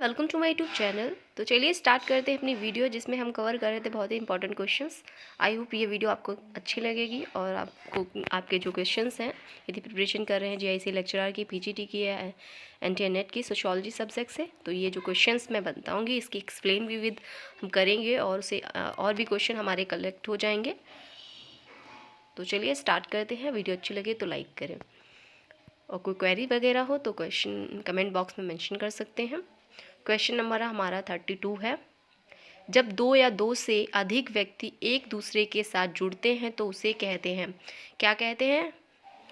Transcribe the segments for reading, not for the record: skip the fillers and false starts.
Welcome to my YouTube channel. तो चलिए start करते हैं अपनी वीडियो, जिसमें हम कवर कर रहे थे बहुत ही इंपॉर्टेंट क्वेश्चंस। आई होप ये वीडियो आपको अच्छी लगेगी और आपको आपके जो क्वेश्चंस हैं, यदि प्रिपरेशन कर रहे हैं जीआईसी लेक्चरर की, पीजीटी की या एनटीए नेट की सोशियोलॉजी सब्जेक्ट से, तो ये जो क्वेश्चंस मैं बताऊँगी इसकी एक्सप्लेन भी विद हम करेंगे और उसे और भी क्वेश्चन हमारे कलेक्ट हो जाएंगे। तो चलिए स्टार्ट करते हैं। वीडियो अच्छी लगे तो लाइक करें और कोई क्वेरी वगैरह हो तो क्वेश्चन कमेंट बॉक्स में मेंशन कर सकते हैं। क्वेश्चन नंबर हमारा 32 है। जब दो या दो से अधिक व्यक्ति एक दूसरे के साथ जुड़ते हैं तो उसे कहते हैं, क्या कहते हैं?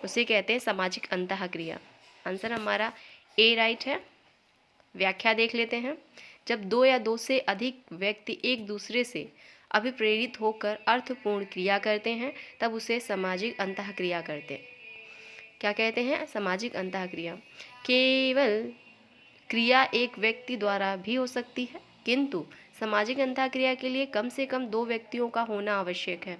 उसे कहते हैं सामाजिक अंतःक्रिया। आंसर हमारा ए राइट है। व्याख्या देख लेते हैं। जब दो या दो से अधिक व्यक्ति एक दूसरे से अभिप्रेरित होकर अर्थपूर्ण क्रिया करते हैं तब उसे सामाजिक अंतःक्रिया कहते हैं। क्या कहते हैं? सामाजिक अंतःक्रिया। केवल क्रिया एक व्यक्ति द्वारा भी हो सकती है, किंतु सामाजिक अंतःक्रिया के लिए कम से कम दो व्यक्तियों का होना आवश्यक है।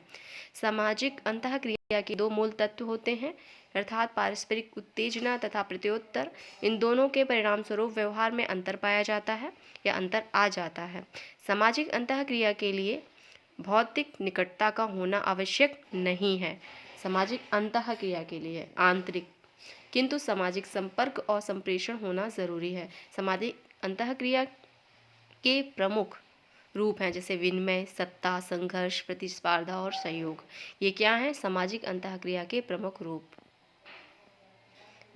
सामाजिक अंतःक्रिया के दो मूल तत्व होते हैं, अर्थात पारस्परिक उत्तेजना तथा प्रत्युत्तर। इन दोनों के परिणाम स्वरूप व्यवहार में अंतर पाया जाता है या अंतर आ जाता है। सामाजिक अंतःक्रिया के लिए भौतिक निकटता का होना आवश्यक नहीं है। सामाजिक अंतःक्रिया के लिए आंतरिक किंतु सामाजिक संपर्क और संप्रेषण होना जरूरी है। सामाजिक अंतःक्रिया के प्रमुख रूप हैं जैसे विनिमय, सत्ता, संघर्ष, प्रतिस्पर्धा और सहयोग। ये क्या है? सामाजिक अंतःक्रिया के प्रमुख रूप।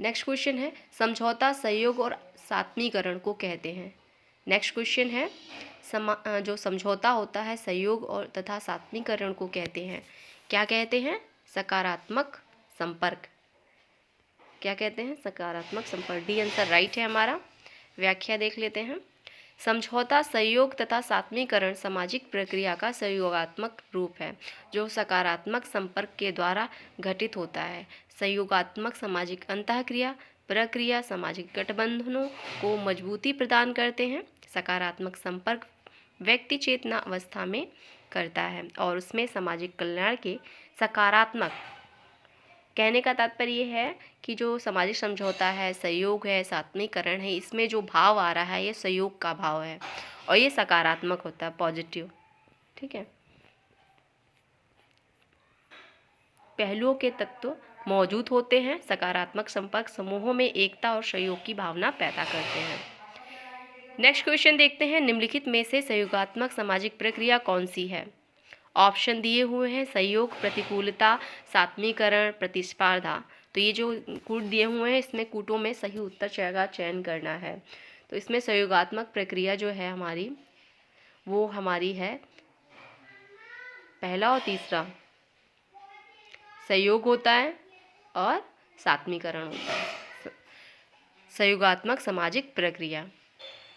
नेक्स्ट क्वेश्चन है, समझौता, सहयोग और सात्मीकरण को कहते हैं। नेक्स्ट क्वेश्चन है, जो समझौता होता है, सहयोग और तथा सात्मीकरण को कहते हैं। क्या कहते हैं? सकारात्मक संपर्क। क्या कहते हैं? सकारात्मक संपर्क। डी आंसर राइट है हमारा। व्याख्या देख लेते हैं। समझौता, सहयोग तथा सात्मीकरण सामाजिक प्रक्रिया का सहयोगात्मक रूप है जो सकारात्मक संपर्क के द्वारा घटित होता है। सहयोगात्मक सामाजिक अंतःक्रिया प्रक्रिया सामाजिक गठबंधनों को मजबूती प्रदान करते हैं। सकारात्मक संपर्क व्यक्ति चेतना अवस्था में करता है और उसमें सामाजिक कल्याण के सकारात्मक, कहने का तात्पर्य है कि जो सामाजिक समझौता है, सहयोग है, सात्मीकरण है, इसमें जो भाव आ रहा है ये सहयोग का भाव है और ये सकारात्मक होता है, पॉजिटिव। ठीक है। पहलुओं के तत्व मौजूद होते हैं। सकारात्मक संपर्क समूहों में एकता और सहयोग की भावना पैदा करते हैं। नेक्स्ट क्वेश्चन देखते हैं, निम्नलिखित में से सहयोगात्मक सामाजिक प्रक्रिया कौन सी है? ऑप्शन दिए हुए हैं, सहयोग, प्रतिकूलता, सात्मीकरण, प्रतिस्पर्धा। तो ये जो कूट दिए हुए हैं, इसमें कूटों में सही उत्तर का चयन करना है। तो इसमें सहयोगात्मक प्रक्रिया जो है हमारी, वो हमारी है पहला और तीसरा, सहयोग होता है और सात्मीकरण होता है। सहयोगात्मक सामाजिक प्रक्रिया।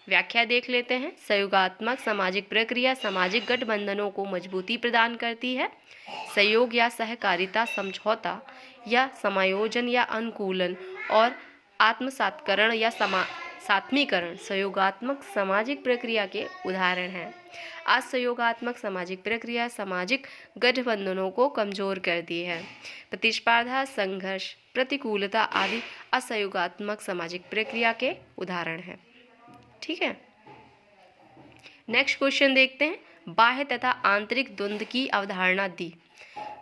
व्याख्या देख लेते हैं। सहयोगात्मक सामाजिक प्रक्रिया सामाजिक गठबंधनों को मजबूती प्रदान करती है। सहयोग या सहकारिता समझौता या समायोजन या अनुकूलन और आत्मसात्करण या सात्मीकरण सहयोगात्मक सामाजिक प्रक्रिया के उदाहरण हैं। असहयोगात्मक सामाजिक प्रक्रिया सामाजिक गठबंधनों को कमजोर करती है। प्रतिस्पर्धा, संघर्ष, प्रतिकूलता आदि असहयोगात्मक सामाजिक प्रक्रिया के उदाहरण हैं। ठीक है। नेक्स्ट क्वेश्चन देखते हैं, बाह्य तथा आंतरिक द्वंद्व की अवधारणा दी।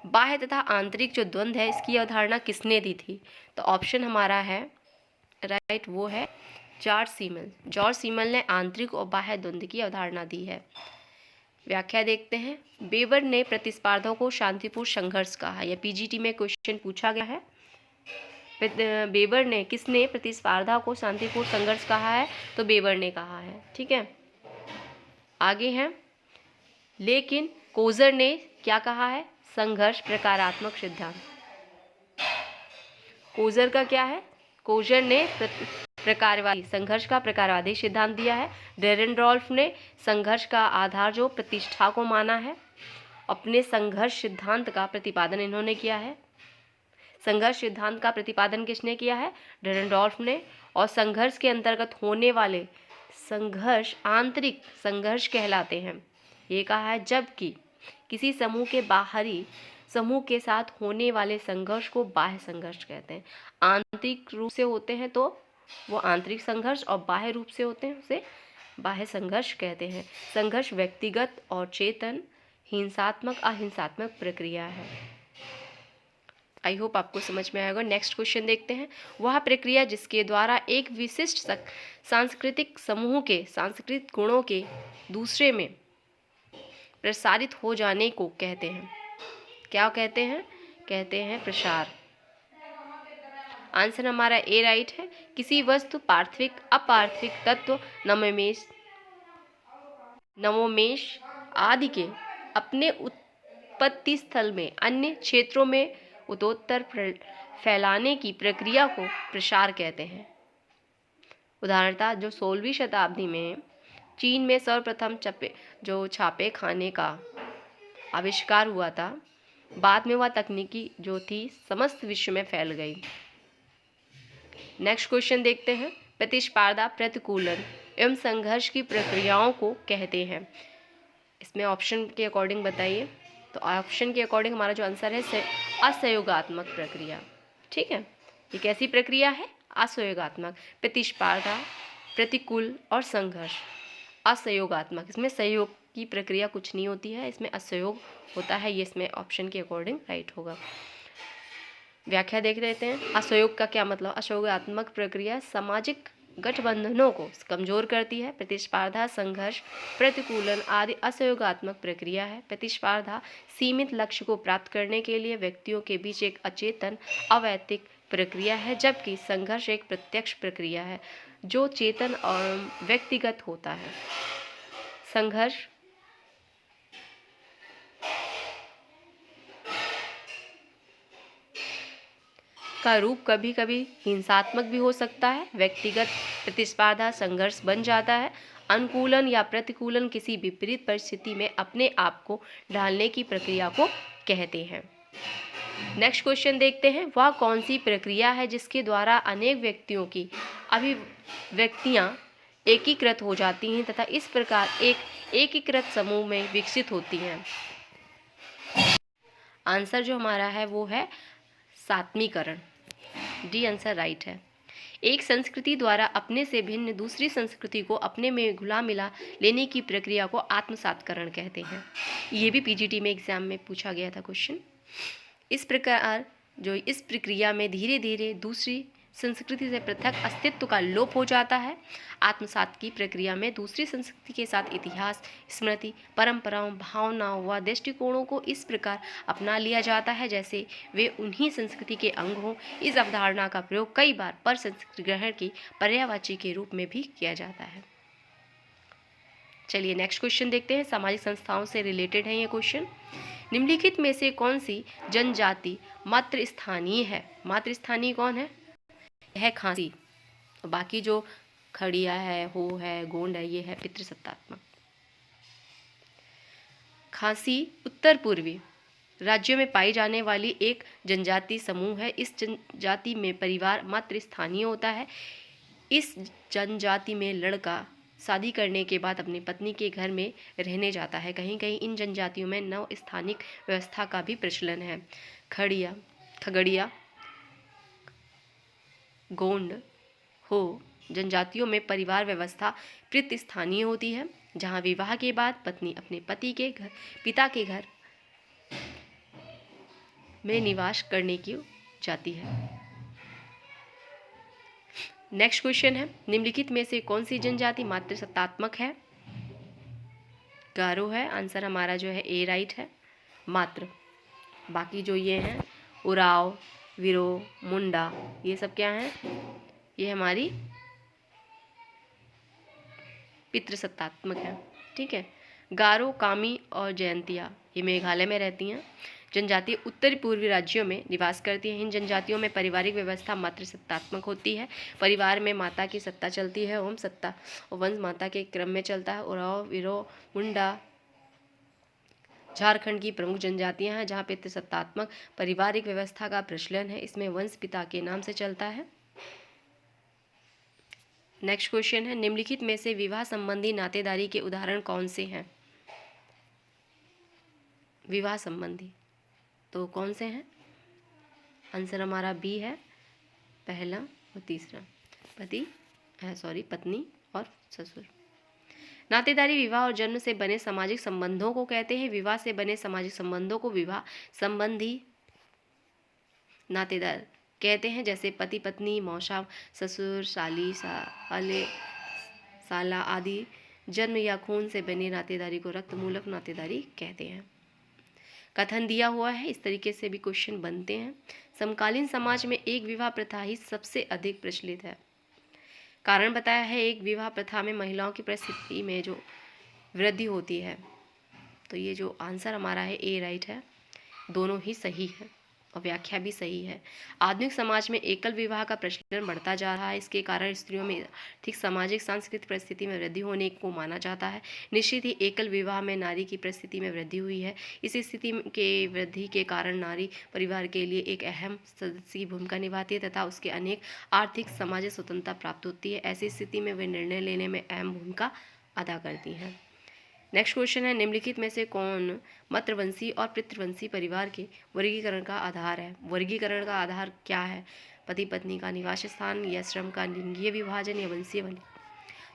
बाह्य तथा आंतरिक जो द्वंद्व है, इसकी अवधारणा किसने दी थी? तो ऑप्शन हमारा है राइट, वो है जॉर्ज सीमल। जॉर्ज सीमल ने आंतरिक और बाह्य द्वंद्व की अवधारणा दी है। व्याख्या देखते हैं। वेबर ने प्रतिस्पर्धा को शांतिपूर्ण संघर्ष कहा। यह पीजीटी में क्वेश्चन पूछा गया है। वेबर ने, किसने प्रतिस्पर्धा को शांतिपूर्ण संघर्ष कहा है? तो वेबर ने कहा है। ठीक है। आगे हैं, लेकिन कोजर ने क्या कहा है? संघर्ष प्रकारात्मक सिद्धांत। कोजर का क्या है? कोजर ने प्रकारवादी, संघर्ष का प्रकारवादी सिद्धांत दिया है। डेरेनडॉल्फ ने संघर्ष का आधार जो प्रतिष्ठा को माना है। अपने संघर्ष सिद्धांत का प्रतिपादन इन्होंने किया है। संघर्ष सिद्धांत का प्रतिपादन किसने किया है? डेरेनडॉल्फ ने। और संघर्ष के अंतर्गत होने वाले संघर्ष आंतरिक संघर्ष कहलाते हैं। ये कहा है, जबकि किसी समूह के बाहरी समूह के साथ होने वाले संघर्ष को बाह्य संघर्ष कहते हैं। आंतरिक रूप से होते हैं तो वो आंतरिक संघर्ष और बाह्य रूप से होते हैं उसे बाह्य संघर्ष कहते हैं। संघर्ष व्यक्तिगत और चेतन, हिंसात्मक अहिंसात्मक प्रक्रिया है। आई होप आपको समझ में आएगा। नेक्स्ट क्वेश्चन देखते हैं। वह प्रक्रिया जिसके द्वारा एक विशिष्ट सांस्कृतिक समूह के सांस्कृतिक गुणों के दूसरे में प्रसारित हो जाने को कहते हैं। क्या कहते हैं? कहते हैं प्रसार। आंसर हमारा ए राइट है। किसी वस्तु, पार्थिव अपार्थिव तत्व, नवोन्मेष आदि के अपने उत्पत्ति स्थल में अन्य क्षेत्रों में उत्तरोत्तर फैलाने की प्रक्रिया को प्रसार कहते हैं। उदाहरणतः जो 16वीं शताब्दी में चीन में सर्वप्रथम छापे खाने का आविष्कार हुआ था, बाद में वह तकनीकी जो थी समस्त विश्व में फैल गई। नेक्स्ट क्वेश्चन देखते हैं। प्रतिस्पर्धा, प्रतिकूलन एवं संघर्ष की प्रक्रियाओं को कहते हैं। इसमें ऑप्शन के अकॉर्डिंग बताइए। तो ऑप्शन के अकॉर्डिंग हमारा जो आंसर है असहयोगात्मक प्रक्रिया। ठीक है, ये कैसी प्रक्रिया है? असहयोगात्मक। प्रतिस्पर्धा, प्रतिकूल और संघर्ष असहयोगात्मक। इसमें सहयोग की प्रक्रिया कुछ नहीं होती है, इसमें असहयोग होता है। ये इसमें ऑप्शन के अकॉर्डिंग राइट होगा। व्याख्या देख लेते हैं। असहयोग का क्या मतलब? असहयोगात्मक प्रक्रिया सामाजिक गठबंधनों को कमजोर करती है। प्रतिस्पर्धा, संघर्ष, प्रतिकूलन आदि असहयोगात्मक प्रक्रिया है। प्रतिस्पर्धा सीमित लक्ष्य को प्राप्त करने के लिए व्यक्तियों के बीच एक अचेतन अवैतिक प्रक्रिया है, जबकि संघर्ष एक प्रत्यक्ष प्रक्रिया है जो चेतन और व्यक्तिगत होता है। संघर्ष का रूप कभी कभी हिंसात्मक भी हो सकता है। व्यक्तिगत प्रतिस्पर्धा संघर्ष बन जाता है। अनुकूलन या प्रतिकूलन किसी विपरीत परिस्थिति में अपने आप को ढालने की प्रक्रिया को कहते हैं। नेक्स्ट क्वेश्चन देखते हैं। वह कौन सी प्रक्रिया है जिसके द्वारा अनेक व्यक्तियों की अभिव्यक्तियां एकीकृत हो जाती हैं तथा इस प्रकार एक एकीकृत समूह में विकसित होती हैं? आंसर जो हमारा है वो है सात्मीकरण। डी आंसर राइट है। एक संस्कृति द्वारा अपने से भिन्न दूसरी संस्कृति को अपने में घुला मिला लेने की प्रक्रिया को आत्मसात्करण कहते हैं। ये भी पीजीटी में एग्जाम में पूछा गया था क्वेश्चन। इस प्रक्रिया में धीरे धीरे दूसरी संस्कृति से पृथक अस्तित्व का लोप हो जाता है। आत्मसात की प्रक्रिया में दूसरी संस्कृति के साथ इतिहास, स्मृति, परंपराओं, भावनाओं व दृष्टिकोणों को इस प्रकार अपना लिया जाता है जैसे वे उन्हीं संस्कृति के अंग हों। इस अवधारणा का प्रयोग कई बार पर संस्कृति ग्रहण की पर्यायवाची के रूप में भी किया जाता है। चलिए नेक्स्ट क्वेश्चन देखते हैं। सामाजिक संस्थाओं से रिलेटेड है ये क्वेश्चन। निम्नलिखित में से कौन सी जनजाति मातृस्थानीय है? मातृस्थानीय कौन है? है खासी। बाकी जो खड़िया है, हो है, गोंड है, ये है पितृसत्तात्मक। खासी उत्तर पूर्वी राज्यों में पाई जाने वाली एक जनजाति समूह है। इस जनजाति में परिवार मातृस्थानीय होता है। इस जनजाति में लड़का शादी करने के बाद अपनी पत्नी के घर में रहने जाता है। कहीं कहीं इन जनजातियों में नव स्थानिक व्यवस्था का भी प्रचलन है। खगड़िया, गोंड, हो जनजातियों में परिवार व्यवस्था पितृस्थानीय होती है, जहां विवाह के बाद पत्नी अपने पिता के घर में निवास करने की जाती है। नेक्स्ट क्वेश्चन है। निम्नलिखित में से कौन सी जनजाति मातृसत्तात्मक है? गारो है। आंसर हमारा जो है ए राइट है, मात्र। बाकी जो ये हैं उराव, विरो, मुंडा, ये सब क्या हैं? ये हमारी पितृसत्तात्मक है। ठीक है। गारो, कामी और जयंतिया ये मेघालय में रहती हैं। जनजाति उत्तरी पूर्वी राज्यों में निवास करती हैं। इन जनजातियों में पारिवारिक व्यवस्था मातृसत्तात्मक होती है। परिवार में माता की सत्ता चलती है। ओम सत्ता और वंश माता के क्रम में चलता है। उराव, विरो, मुंडा झारखंड की प्रमुख जनजातियां हैं जहां पितृसत्तात्मक पारिवारिक व्यवस्था का प्रचलन है। इसमें वंश पिता के नाम से चलता है। नेक्स्ट क्वेश्चन है। निम्नलिखित में से विवाह संबंधी नातेदारी के उदाहरण कौन से हैं? विवाह संबंधी तो कौन से हैं? आंसर हमारा बी है, पहला और तीसरा, पत्नी और ससुर। नातेदारी विवाह और जन्म से बने सामाजिक संबंधों को कहते हैं। विवाह से बने सामाजिक संबंधों को विवाह संबंधी नातेदार कहते हैं, जैसे पति पत्नी, मौसा ससुर, साली, साले, साला आदि। जन्म या खून से बनी नातेदारी को रक्त मूलक नातेदारी कहते हैं। कथन दिया हुआ है, इस तरीके से भी क्वेश्चन बनते हैं। समकालीन समाज में एक विवाह प्रथा ही सबसे अधिक प्रचलित है। कारण बताया है, एक विवाह प्रथा में महिलाओं की परिस्थिति में जो वृद्धि होती है। तो ये जो आंसर हमारा है ए राइट है, दोनों ही सही है और व्याख्या भी सही है। आधुनिक समाज में एकल विवाह का प्रचलन बढ़ता जा रहा है। इसके कारण स्त्रियों में आर्थिक, सामाजिक, सांस्कृतिक परिस्थिति में वृद्धि होने को माना जाता है। निश्चित ही एकल विवाह में नारी की परिस्थिति में वृद्धि हुई है। इस स्थिति के वृद्धि के कारण नारी परिवार के लिए एक अहम सदस्य की भूमिका निभाती है तथा उसके अनेक आर्थिक, सामाजिक स्वतंत्रता प्राप्त होती है। ऐसी स्थिति में वे निर्णय लेने में अहम भूमिका अदा करती हैं। नेक्स्ट क्वेश्चन है, निम्नलिखित में से कौन मातृवंशी और पितृवंशी परिवार के वर्गीकरण का आधार है? वर्गीकरण का आधार क्या है? पति पत्नी का निवास स्थान या श्रम का लिंगीय विभाजन या वंशीय बने?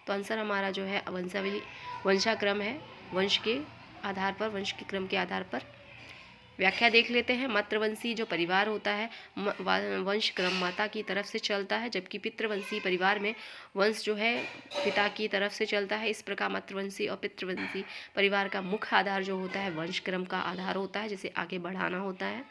तो आंसर हमारा जो है वंशाक्रम है। वंश के आधार पर, वंश के क्रम के आधार पर। व्याख्या देख लेते हैं। मातृवंशी जो परिवार होता है, वंश क्रम माता की तरफ से चलता है, जबकि पितृवंशी परिवार में वंश जो है पिता की तरफ से चलता है। इस प्रकार मातृवंशी और पितृवंशी परिवार का मुख्य आधार जो होता है वंश क्रम का आधार होता है, जिसे आगे बढ़ाना होता है।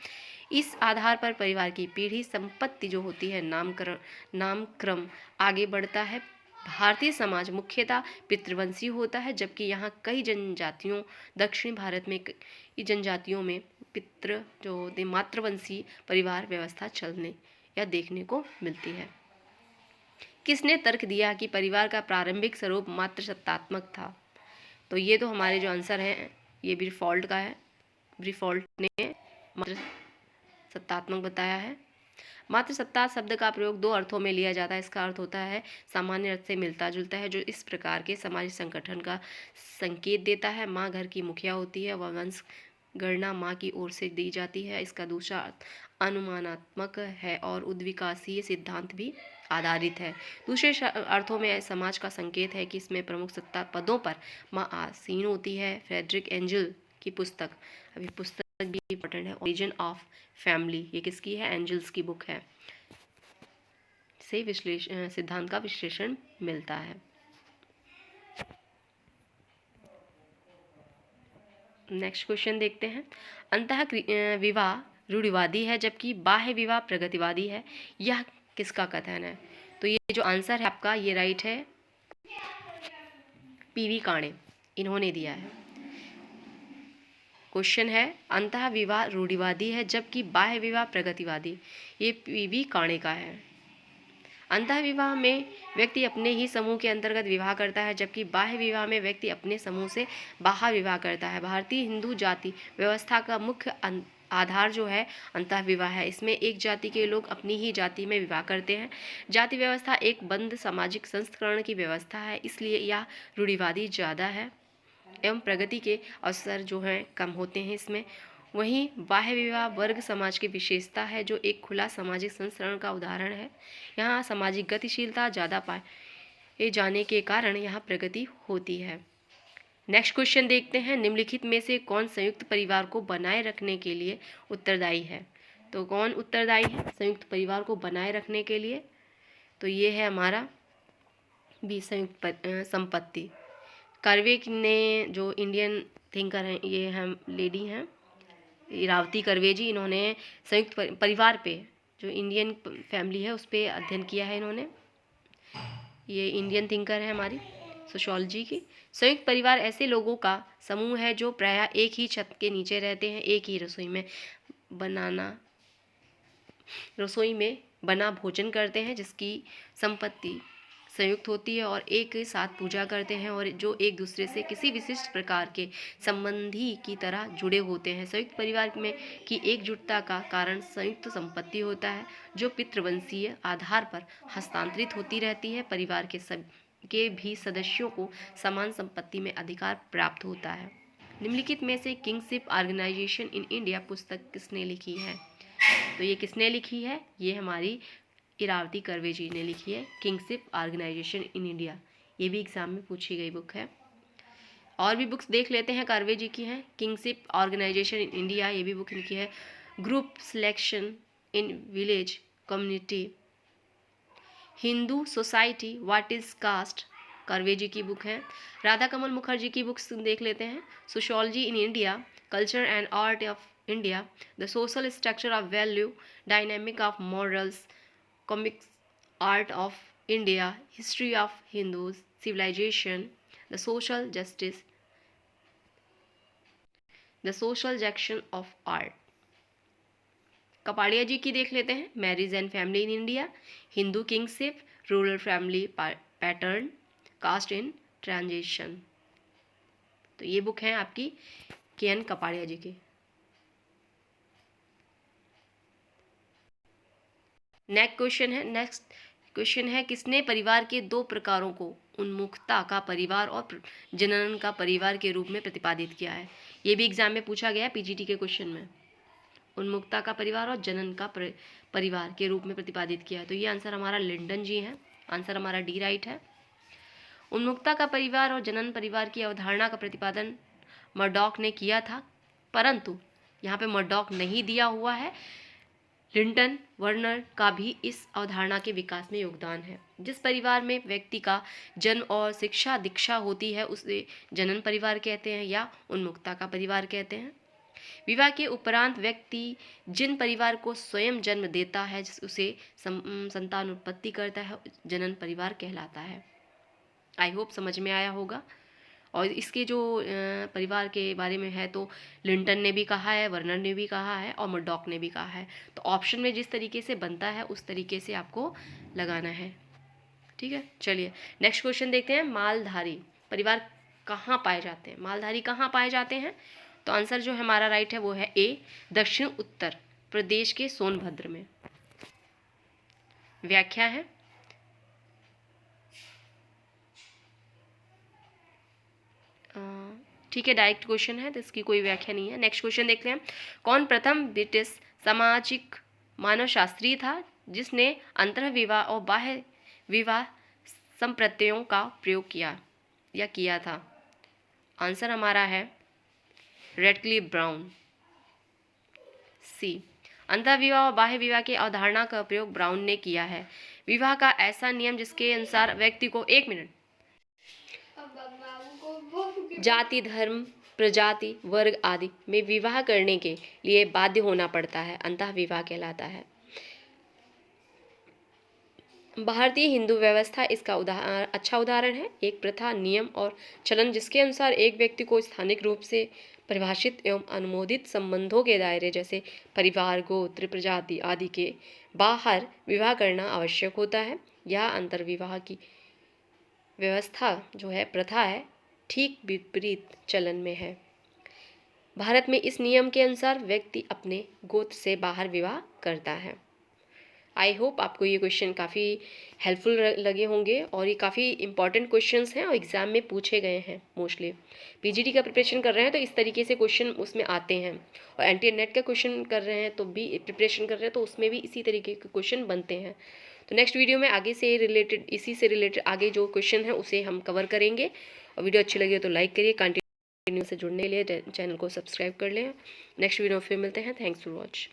इस आधार पर परिवार की पीढ़ी संपत्ति जो होती है नामक्रम आगे बढ़ता है। भारतीय समाज मुख्यतः पितृवंशी होता है, जबकि यहाँ कई जनजातियों, दक्षिण भारत में कई जनजातियों में पितृ जो होते मातृवंशी परिवार व्यवस्था चलने या देखने को मिलती है। किसने तर्क दिया कि परिवार का प्रारंभिक स्वरूप मातृसत्तात्मक था? तो ये तो हमारे जो आंसर है ये ब्रीफॉल्ट का है। ब्रीफॉल्ट ने मातृसत्तात्मक बताया है। मातृसत्ता शब्द का प्रयोग दो अर्थों में लिया जाता है। इसका अर्थ होता है सामान्य अर्थ से मिलता जुलता है, जो इस प्रकार के सामाजिक संगठन का संकेत देता है। माँ घर की मुखिया होती है, वह वंश गणना माँ की ओर से दी जाती है। इसका दूसरा अर्थ अनुमानात्मक है और उद्विकासीय सिद्धांत भी आधारित है। दूसरे अर्थों में समाज का संकेत है कि इसमें प्रमुख सत्ता पदों पर माँ आसीन होती है। फ्रेडरिक एंजल की पुस्तक, अभी पुस्तक भी इम्पोर्टेंट है, ओरिजिन ऑफ फैमिली, ये किसकी है? एंजल्स की बुक है। से सिद्धांत का विश्लेषण मिलता है। नेक्स्ट क्वेश्चन देखते हैं। अंतः विवाह रूढ़िवादी है, जबकि बाह्य विवाह प्रगतिवादी है, यह किसका कथन है? तो ये जो आंसर है आपका ये राइट है, पीवी काणे, इन्होंने दिया है। क्वेश्चन है, अंतः विवाह रूढ़िवादी है जबकि बाह्य विवाह प्रगतिवादी, ये पीवी काणे का है। अंतः विवाह में व्यक्ति अपने ही समूह के अंतर्गत विवाह करता है, जबकि बाह्य विवाह में व्यक्ति अपने समूह से बाहर विवाह करता है। भारतीय हिंदू जाति व्यवस्था का मुख्य आधार जो है अंतः विवाह है। इसमें एक जाति के लोग अपनी ही जाति में विवाह करते हैं। जाति व्यवस्था एक बंद सामाजिक संस्करण की व्यवस्था है, इसलिए यह रूढ़िवादी ज़्यादा है एवं प्रगति के अवसर जो हैं कम होते हैं इसमें। वहीं बाह्य विवाह वर्ग समाज की विशेषता है, जो एक खुला सामाजिक संस्करण का उदाहरण है। यहाँ सामाजिक गतिशीलता ज़्यादा पाए जाने के कारण यहाँ प्रगति होती है। नेक्स्ट क्वेश्चन देखते हैं, निम्नलिखित में से कौन संयुक्त परिवार को बनाए रखने के लिए उत्तरदायी है? तो कौन उत्तरदायी है संयुक्त परिवार को बनाए रखने के लिए? तो ये है हमारा भी संयुक्त संपत्ति। कर्वे ने, जो इंडियन थिंकर हैं, ये हम लेडी हैं इरावती कर्वे जी, इन्होंने संयुक्त परिवार पे, जो इंडियन फैमिली है उस पर अध्ययन किया है इन्होंने। ये इंडियन थिंकर है हमारी सोशियोलॉजी की। संयुक्त परिवार ऐसे लोगों का समूह है जो प्रायः एक ही छत के नीचे रहते हैं, एक ही रसोई में बना भोजन करते हैं, जिसकी संपत्ति संयुक्त होती है और एक साथ पूजा करते हैं और जो एक दूसरे से किसी विशिष्ट प्रकार के संबंधी की तरह जुड़े होते हैं। संयुक्त परिवार में की एकजुटता का कारण संयुक्त संपत्ति होता है, जो पितृवंशीय आधार पर हस्तांतरित होती रहती है। परिवार के भी सदस्यों को समान संपत्ति में अधिकार प्राप्त होता है। निम्नलिखित में से किंगशिप ऑर्गेनाइजेशन इन इंडिया पुस्तक किसने लिखी है? तो ये किसने लिखी है? ये हमारी इरावती कर्वे जी ने लिखी है, किंगशिप ऑर्गेनाइजेशन इन इंडिया। ये भी एग्जाम में पूछी गई बुक है। और भी बुक्स देख लेते हैं, कार्वे जी की हैं। किंगशिप ऑर्गेनाइजेशन इन इंडिया, ये भी बुक इनकी है। Group selection in village community, Hindu society what is caste, Karve ji की बुक है। राधा कमल मुखर्जी की बुक्स देख लेते हैं। Sociology in India, culture and art of India, the social structure of value, dynamic of morals, comics art of India, history of Hindus civilisation, the social justice, the social action of art. Kapadia ji की देख लेते हैं। Marriage and family in India, Hindu kinship, rural family pattern, caste in transition. तो ये book है आपकी K. N.. Kapadia ji की। Next question है किसने परिवार के दो प्रकारों को उन्मुखता का परिवार और जनन का परिवार के रूप में प्रतिपादित किया है। ये भी एग्जाम में पूछा गया है पीजीटी के क्वेश्चन में। उन्मुक्ता का परिवार और जनन का परिवार के रूप में प्रतिपादित किया है। तो ये आंसर हमारा लिंडन जी है। आंसर हमारा डी राइट है। उन्मुक्ता का परिवार और जनन परिवार की अवधारणा का प्रतिपादन मर्डॉक ने किया था, परंतु यहाँ पे मर्डॉक नहीं दिया हुआ है। लिंटन वर्नर का भी इस अवधारणा के विकास में योगदान है। जिस परिवार में व्यक्ति का जन्म और शिक्षा दीक्षा होती है उसे जनन परिवार कहते हैं या उन्मुक्ता का परिवार कहते हैं। विवाह के उपरांत व्यक्ति जिन परिवार को स्वयं जन्म देता है उसे संतान उत्पत्ति करता है, जनन परिवार कहलाता है। आई होप समझ में आया होगा। और इसके जो परिवार के बारे में है तो लिंटन ने भी कहा है, वर्नर ने भी कहा है और मर्डॉक ने भी कहा है। तो ऑप्शन में जिस तरीके से बनता है उस तरीके से आपको लगाना है। ठीक है, चलिए नेक्स्ट क्वेश्चन देखते हैं। मालधारी परिवार कहाँ पाए जाते हैं? मालधारी कहाँ पाए जाते हैं? तो आंसर जो हमारा राइट है वो है ए, दक्षिण उत्तर प्रदेश के सोनभद्र में। व्याख्या है ठीक है, डायरेक्ट क्वेश्चन है तो इसकी कोई व्याख्या नहीं है। नेक्स्ट क्वेश्चन देखते हैं। कौन प्रथम ब्रिटिश सामाजिक मानवशास्त्री था जिसने अंतर्विवाह और बाह्य विवाह संप्रत्ययों का प्रयोग किया था? आंसर हमारा है रेडक्लिफ ब्राउन, सी। अंतर्विवाह और बाह्य विवाह की अवधारणा का प्रयोग ब्राउन ने किया है। विवाह का ऐसा नियम जिसके अनुसार व्यक्ति को 1 मिनट जाति, धर्म, प्रजाति, वर्ग आदि में विवाह करने के लिए बाध्य होना पड़ता है, अंतःविवाह कहलाता है। भारतीय हिंदू व्यवस्था इसका अच्छा उदाहरण है। एक प्रथा, नियम और चलन जिसके अनुसार एक व्यक्ति को स्थानिक रूप से परिभाषित एवं अनुमोदित संबंधों के दायरे जैसे परिवार, गोत्र, प्रजाति आदि के बाहर विवाह करना आवश्यक होता है। यह अंतर्विवाह की व्यवस्था जो है, प्रथा है, ठीक विपरीत चलन में है। भारत में इस नियम के अनुसार व्यक्ति अपने गोत्र से बाहर विवाह करता है। आई होप आपको ये क्वेश्चन काफ़ी हेल्पफुल लगे होंगे और ये काफ़ी इंपॉर्टेंट क्वेश्चंस हैं और एग्ज़ाम में पूछे गए हैं। मोस्टली पीजीटी का प्रिपरेशन कर रहे हैं तो इस तरीके से क्वेश्चन उसमें आते हैं, और एनटीए नेट का क्वेश्चन कर रहे हैं तो भी प्रिपरेशन कर रहे हैं तो उसमें भी इसी तरीके के क्वेश्चन बनते हैं। तो नेक्स्ट वीडियो में आगे से रिलेटेड, इसी से रिलेटेड आगे जो क्वेश्चन है उसे हम कवर करेंगे। और वीडियो अच्छी लगी तो लाइक करिए, कंटिन्यू से जुड़ने के लिए चैनल को सब्सक्राइब कर लें। नेक्स्ट वीडियो में फिर मिलते हैं। Thanks for watch.